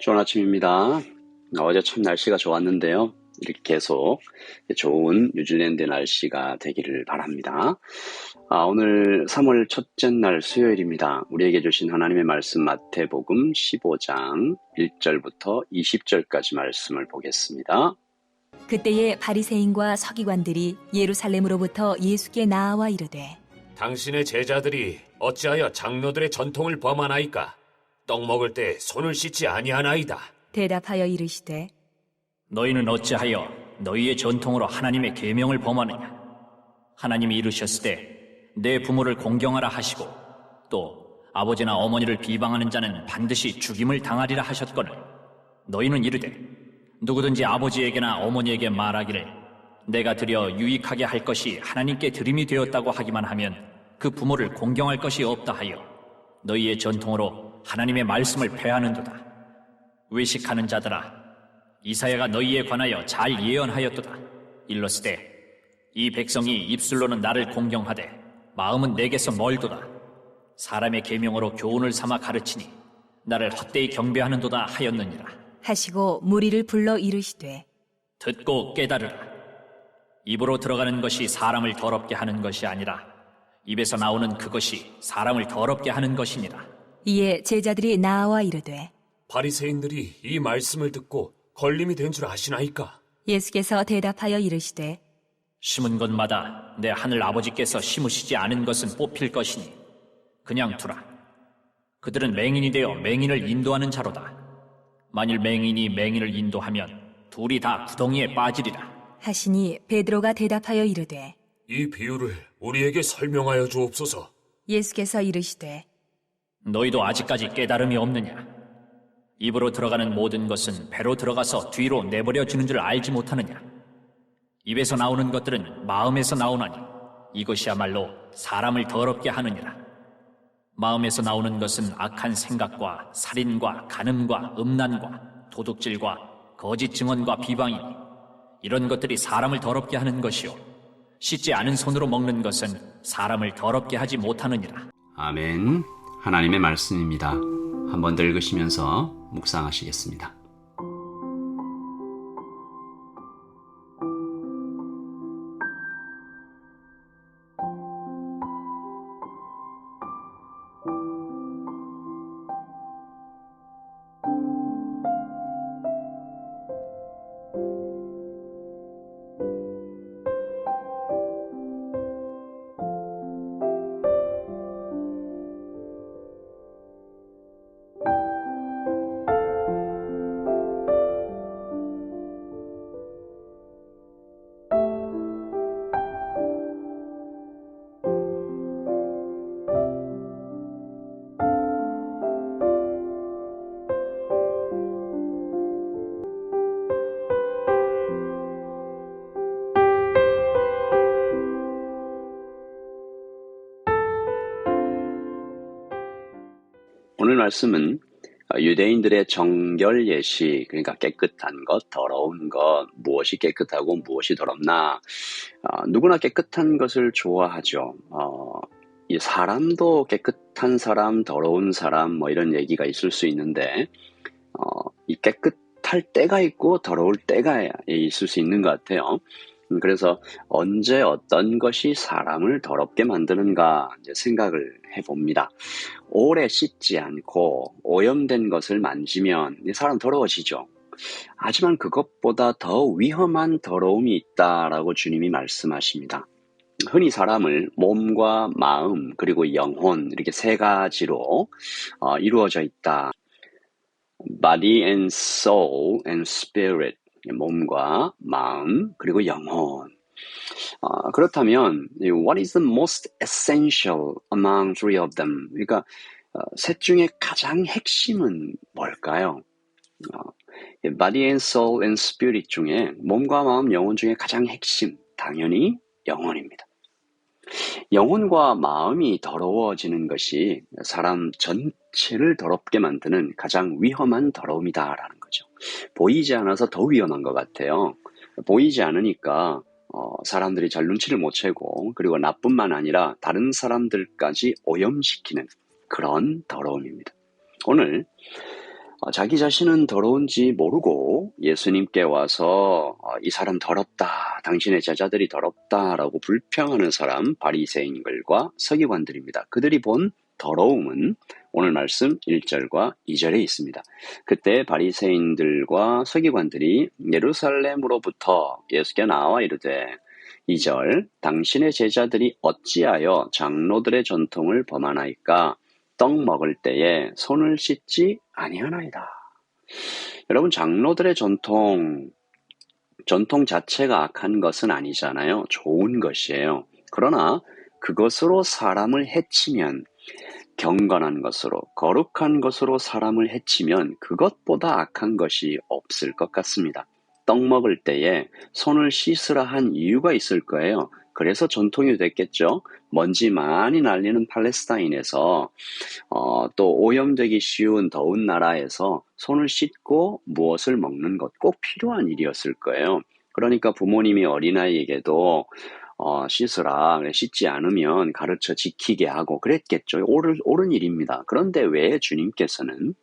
좋은 아침입니다. 어제 참 날씨가 좋았는데요. 이렇게 계속 좋은 뉴질랜드 날씨가 되기를 바랍니다. 오늘 3월 첫째 날 수요일입니다. 우리에게 주신 하나님의 말씀 마태복음 15장 1절부터 20절까지 말씀을 보겠습니다. 그때에 바리새인과 서기관들이 예루살렘으로부터 예수께 나아와 이르되 당신의 제자들이 어찌하여 장로들의 전통을 범하나이까? 떡 먹을 때 손을 씻지 아니하나이다. 대답하여 이르시되 너희는 어찌하여 너희의 전통으로 하나님의 계명을 범하느냐? 하나님이 이르셨으되 내 부모를 공경하라 하시고 또 아버지나 어머니를 비방하는 자는 반드시 죽임을 당하리라 하셨거늘 너희는 이르되 누구든지 아버지에게나 어머니에게 말하기를 내가 드려 유익하게 할 것이 하나님께 드림이 되었다고 하기만 하면 그 부모를 공경할 것이 없다 하여 너희의 전통으로 하나님의 말씀을 폐하는도다. 외식하는 자들아, 이사야가 너희에 관하여 잘 예언하였도다. 일러스되 이 백성이 입술로는 나를 공경하되 마음은 내게서 멀도다. 사람의 계명으로 교훈을 삼아 가르치니 나를 헛되이 경배하는도다 하였느니라. 하시고 무리를 불러 이르시되 듣고 깨달으라. 입으로 들어가는 것이 사람을 더럽게 하는 것이 아니라 입에서 나오는 그것이 사람을 더럽게 하는 것이니라. 이에 제자들이 나아와 이르되 바리새인들이 이 말씀을 듣고 걸림이 된 줄 아시나이까? 예수께서 대답하여 이르시되 심은 것마다 내 하늘 아버지께서 심으시지 않은 것은 뽑힐 것이니 그냥 두라. 그들은 맹인이 되어 맹인을 인도하는 자로다. 만일 맹인이 맹인을 인도하면 둘이 다 구덩이에 빠지리라. 하시니 베드로가 대답하여 이르되 이 비유를 우리에게 설명하여 주옵소서. 예수께서 이르시되 너희도 아직까지 깨달음이 없느냐? 입으로 들어가는 모든 것은 배로 들어가서 뒤로 내버려지는 줄 알지 못하느냐? 입에서 나오는 것들은 마음에서 나오나니 이것이야말로 사람을 더럽게 하느니라. 마음에서 나오는 것은 악한 생각과 살인과 간음과 음란과 도둑질과 거짓 증언과 비방이니 이런 것들이 사람을 더럽게 하는 것이요 씻지 않은 손으로 먹는 것은 사람을 더럽게 하지 못하느니라. 아멘. 하나님의 말씀입니다. 한번 더 읽으시면서 묵상하시겠습니다. 오늘 말씀은 유대인들의 정결 예시, 그러니까 깨끗한 것, 더러운 것, 무엇이 깨끗하고 무엇이 더럽나, 누구나 깨끗한 것을 좋아하죠. 이 사람도 깨끗한 사람, 더러운 사람, 뭐 이런 얘기가 있을 수 있는데, 이 깨끗할 때가 있고 더러울 때가 있을 수 있는 것 같아요. 그래서 언제 어떤 것이 사람을 더럽게 만드는가 이제 생각을 해봅니다. 오래 씻지 않고 오염된 것을 만지면 사람 더러워지죠. 하지만 그것보다 더 위험한 더러움이 있다라고 주님이 말씀하십니다. 흔히 사람을 몸과 마음 그리고 영혼 이렇게 세 가지로 이루어져 있다. Body and soul and spirit. 몸과 마음 그리고 영혼. 그렇다면 what is the most essential among three of them? 그러니까 셋 중에 가장 핵심은 뭘까요? Body and soul and spirit 중에 몸과 마음, 영혼 중에 가장 핵심 당연히 영혼입니다. 영혼과 마음이 더러워지는 것이 사람 전체를 더럽게 만드는 가장 위험한 더러움이다라는 거죠. 보이지 않아서 더 위험한 것 같아요. 보이지 않으니까 사람들이 잘 눈치를 못 채고 그리고 나뿐만 아니라 다른 사람들까지 오염시키는 그런 더러움입니다. 오늘 자기 자신은 더러운지 모르고 예수님께 와서 이 사람 더럽다, 당신의 제자들이 더럽다라고 불평하는 사람 바리새인들과 서기관들입니다. 그들이 본 더러움은 오늘 말씀 1절과 2절에 있습니다. 그때 바리새인들과 서기관들이 예루살렘으로부터 예수께 나와 이르되 2절 당신의 제자들이 어찌하여 장로들의 전통을 범하나이까 떡 먹을 때에 손을 씻지 아니하나이다. 여러분, 장로들의 전통 자체가 악한 것은 아니잖아요. 좋은 것이에요. 그러나 그것으로 사람을 해치면, 경건한 것으로, 거룩한 것으로 사람을 해치면 그것보다 악한 것이 없을 것 같습니다. 떡 먹을 때에 손을 씻으라 한 이유가 있을 거예요. 그래서 전통이 됐겠죠. 먼지 많이 날리는 팔레스타인에서 또 오염되기 쉬운 더운 나라에서 손을 씻고 무엇을 먹는 것 꼭 필요한 일이었을 거예요. 그러니까 부모님이 어린아이에게도 씻으라, 씻지 않으면 가르쳐 지키게 하고 그랬겠죠. 옳은 일입니다. 그런데 왜 주님께서는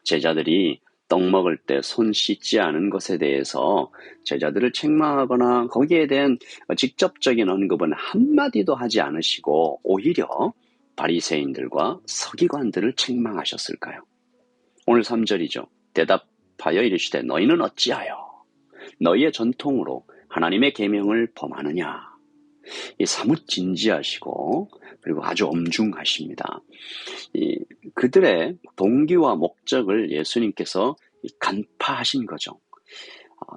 제자들이 떡 먹을 때 손 씻지 않은 것에 대해서 제자들을 책망하거나 거기에 대한 직접적인 언급은 한마디도 하지 않으시고 오히려 바리새인들과 서기관들을 책망하셨을까요? 오늘 3절이죠. 대답하여 이르시되 너희는 어찌하여 너희의 전통으로 하나님의 계명을 범하느냐. 이 사뭇 진지하시고 그리고 아주 엄중하십니다. 그들의 동기와 목적을 예수님께서 간파하신 거죠.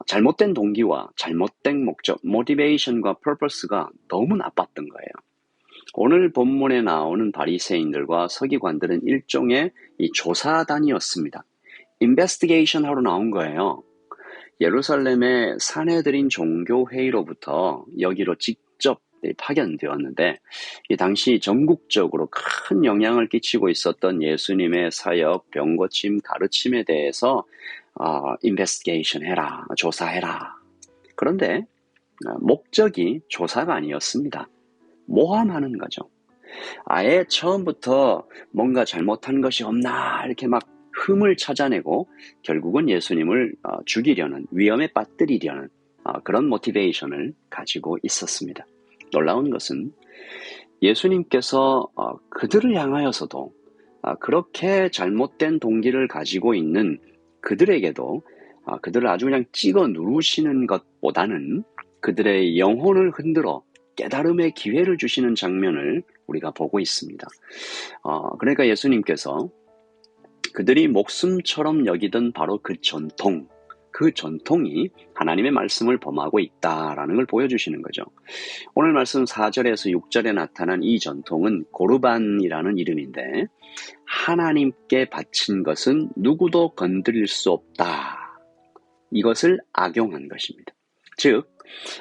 잘못된 동기와 잘못된 목적, motivation과 purpose가 너무 나빴던 거예요. 오늘 본문에 나오는 바리새인들과 서기관들은 일종의 이 조사단이었습니다. investigation 하러 나온 거예요. 예루살렘의 사내들인 종교회의로부터 여기로 직접 파견되었는데 이 당시 전국적으로 큰 영향을 끼치고 있었던 예수님의 사역, 병고침, 가르침에 대해서 investigation 해라, 조사해라. 그런데 목적이 조사가 아니었습니다. 모함하는 거죠. 아예 처음부터 뭔가 잘못한 것이 없나 이렇게 막 흠을 찾아내고 결국은 예수님을 죽이려는, 위험에 빠뜨리려는 그런 모티베이션을 가지고 있었습니다. 놀라운 것은 예수님께서 그들을 향하여서도 그렇게 잘못된 동기를 가지고 있는 그들에게도 그들을 아주 그냥 찍어 누르시는 것보다는 그들의 영혼을 흔들어 깨달음의 기회를 주시는 장면을 우리가 보고 있습니다. 그러니까 예수님께서 그들이 목숨처럼 여기던 바로 그 전통이 하나님의 말씀을 범하고 있다라는 걸 보여주시는 거죠. 오늘 말씀 4절에서 6절에 나타난 이 전통은 고르반이라는 이름인데 하나님께 바친 것은 누구도 건드릴 수 없다. 이것을 악용한 것입니다. 즉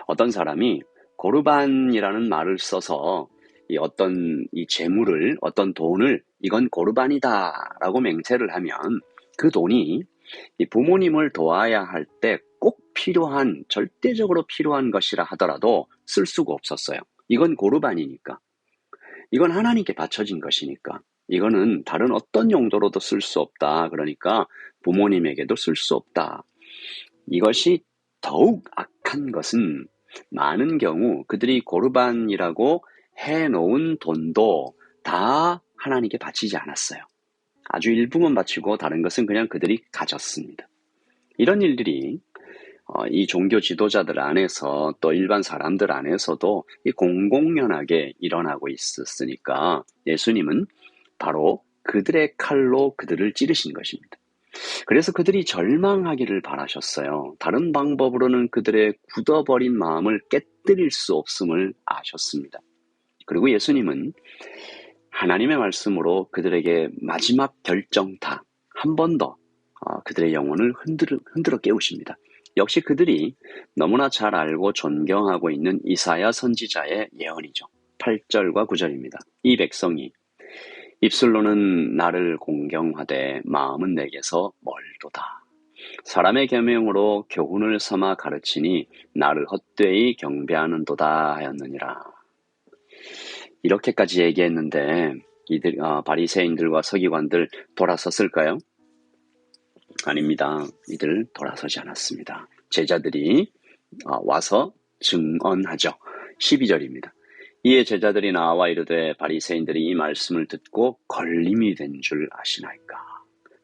어떤 사람이 고르반이라는 말을 써서 이 재물을, 어떤 돈을 이건 고르반이다 라고 맹세를 하면 그 돈이 이 부모님을 도와야 할 때 꼭 필요한, 절대적으로 필요한 것이라 하더라도 쓸 수가 없었어요. 이건 고르반이니까. 이건 하나님께 바쳐진 것이니까. 이거는 다른 어떤 용도로도 쓸 수 없다. 그러니까 부모님에게도 쓸 수 없다. 이것이 더욱 악한 것은 많은 경우 그들이 고르반이라고 해놓은 돈도 다 하나님께 바치지 않았어요. 아주 일부만 바치고 다른 것은 그냥 그들이 가졌습니다. 이런 일들이 이 종교 지도자들 안에서 또 일반 사람들 안에서도 공공연하게 일어나고 있었으니까 예수님은 바로 그들의 칼로 그들을 찌르신 것입니다. 그래서 그들이 절망하기를 바라셨어요. 다른 방법으로는 그들의 굳어버린 마음을 깨뜨릴 수 없음을 아셨습니다. 그리고 예수님은 하나님의 말씀으로 그들에게 마지막 결정타, 한 번 더 그들의 영혼을 흔들어 깨우십니다. 역시 그들이 너무나 잘 알고 존경하고 있는 이사야 선지자의 예언이죠. 8절과 9절입니다. 이 백성이 입술로는 나를 공경하되 마음은 내게서 멀도다. 사람의 계명으로 교훈을 삼아 가르치니 나를 헛되이 경배하는도다 하였느니라. 이렇게까지 얘기했는데 바리새인들과 서기관들 돌아섰을까요? 아닙니다. 이들 돌아서지 않았습니다. 제자들이 와서 증언하죠. 12절입니다. 이에 제자들이 나와 이르되 바리새인들이 이 말씀을 듣고 걸림이 된 줄 아시나이까.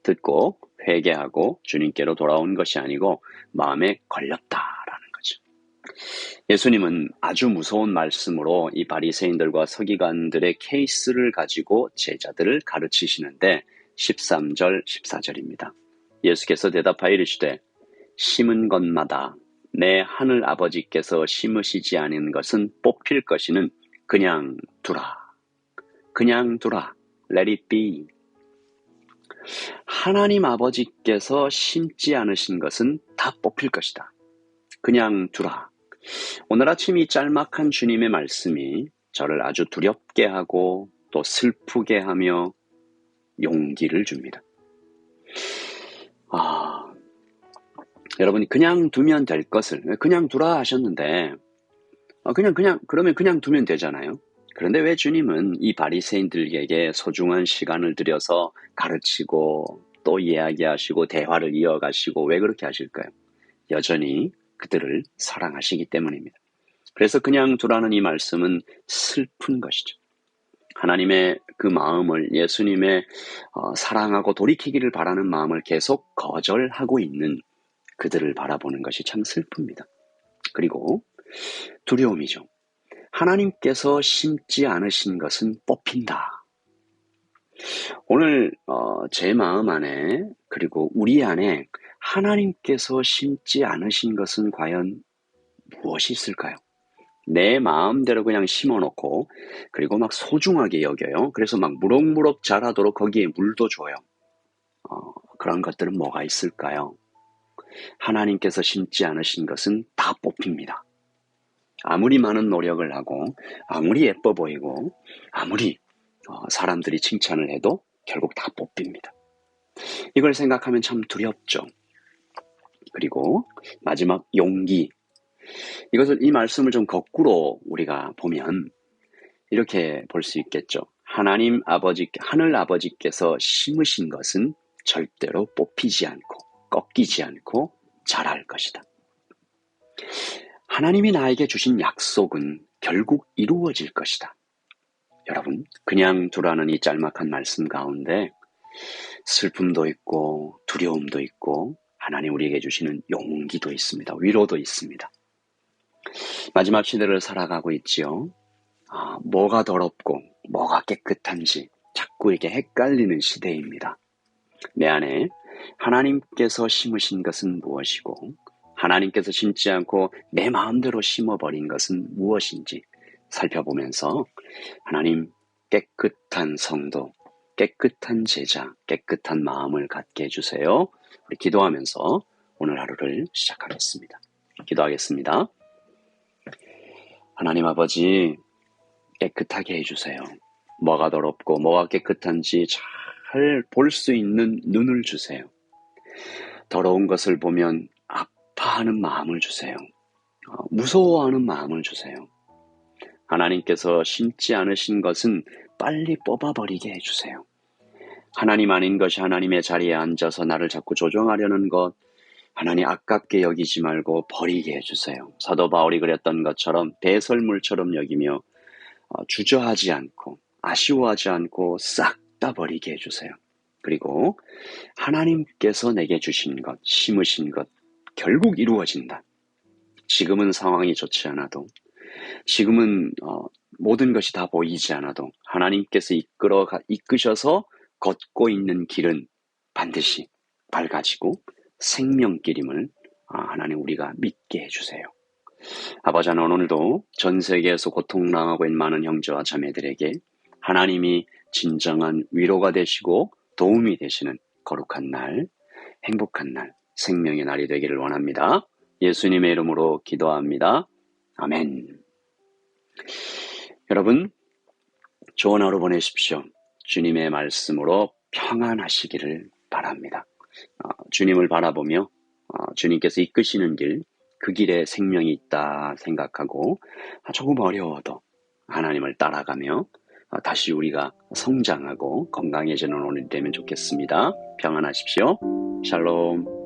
듣고 회개하고 주님께로 돌아온 것이 아니고 마음에 걸렸다라는 거죠. 예수님은 아주 무서운 말씀으로 이 바리새인들과 서기관들의 케이스를 가지고 제자들을 가르치시는데 13절, 14절입니다. 예수께서 대답하여 이르시되 심은 것마다 내 하늘 아버지께서 심으시지 않은 것은 뽑힐 것이는 그냥 두라. 그냥 두라. Let it be. 하나님 아버지께서 심지 않으신 것은 다 뽑힐 것이다. 그냥 두라. 오늘 아침 이 짤막한 주님의 말씀이 저를 아주 두렵게 하고 또 슬프게 하며 용기를 줍니다. 여러분이 그냥 두면 될 것을 그냥 두라 하셨는데 그러면 그냥 두면 되잖아요. 그런데 왜 주님은 이 바리새인들에게 소중한 시간을 들여서 가르치고 또 이야기하시고 대화를 이어가시고 왜 그렇게 하실까요? 여전히 그들을 사랑하시기 때문입니다. 그래서 그냥 두라는 이 말씀은 슬픈 것이죠. 하나님의 그 마음을 예수님의 사랑하고 돌이키기를 바라는 마음을 계속 거절하고 있는 그들을 바라보는 것이 참 슬픕니다. 그리고 두려움이죠. 하나님께서 심지 않으신 것은 뽑힌다. 오늘 제 마음 안에 그리고 우리 안에 하나님께서 심지 않으신 것은 과연 무엇이 있을까요? 내 마음대로 그냥 심어놓고 그리고 막 소중하게 여겨요. 그래서 막 무럭무럭 자라도록 거기에 물도 줘요. 그런 것들은 뭐가 있을까요? 하나님께서 심지 않으신 것은 다 뽑힙니다. 아무리 많은 노력을 하고 아무리 예뻐 보이고 아무리 사람들이 칭찬을 해도 결국 다 뽑힙니다. 이걸 생각하면 참 두렵죠. 그리고 마지막 용기. 이 말씀을 좀 거꾸로 우리가 보면 이렇게 볼 수 있겠죠. 하늘 아버지께서 심으신 것은 절대로 뽑히지 않고 꺾이지 않고 자랄 것이다. 하나님이 나에게 주신 약속은 결국 이루어질 것이다. 여러분, 그냥 두라는 이 짤막한 말씀 가운데 슬픔도 있고 두려움도 있고 하나님 우리에게 주시는 용기도 있습니다. 위로도 있습니다. 마지막 시대를 살아가고 있지요. 뭐가 더럽고 뭐가 깨끗한지 자꾸 이렇게 헷갈리는 시대입니다. 내 안에 하나님께서 심으신 것은 무엇이고 하나님께서 심지 않고 내 마음대로 심어버린 것은 무엇인지 살펴보면서 하나님 깨끗한 성도, 깨끗한 제자, 깨끗한 마음을 갖게 해주세요. 우리 기도하면서 오늘 하루를 시작하겠습니다. 기도하겠습니다. 하나님 아버지 깨끗하게 해주세요. 뭐가 더럽고 뭐가 깨끗한지 잘 볼 수 있는 눈을 주세요. 더러운 것을 보면 아파하는 마음을 주세요. 무서워하는 마음을 주세요. 하나님께서 심지 않으신 것은 빨리 뽑아버리게 해주세요. 하나님 아닌 것이 하나님의 자리에 앉아서 나를 자꾸 조종하려는 것, 하나님 아깝게 여기지 말고 버리게 해주세요. 사도 바울이 그랬던 것처럼 배설물처럼 여기며 주저하지 않고 아쉬워하지 않고 싹 다 버리게 해주세요. 그리고 하나님께서 내게 주신 것, 심으신 것 결국 이루어진다. 지금은 상황이 좋지 않아도 지금은 모든 것이 다 보이지 않아도 하나님께서 이끄셔서 걷고 있는 길은 반드시 밝아지고 생명길임을 하나님 우리가 믿게 해주세요. 아버지 하나님 오늘도 전 세계에서 고통당하고 있는 많은 형제와 자매들에게 하나님이 진정한 위로가 되시고 도움이 되시는 거룩한 날, 행복한 날, 생명의 날이 되기를 원합니다. 예수님의 이름으로 기도합니다. 아멘. 여러분, 좋은 하루 보내십시오. 주님의 말씀으로 평안하시기를 바랍니다. 주님을 바라보며 주님께서 이끄시는 길, 그 길에 생명이 있다 생각하고 조금 어려워도 하나님을 따라가며 다시 우리가 성장하고 건강해지는 오늘이 되면 좋겠습니다. 평안하십시오. 샬롬.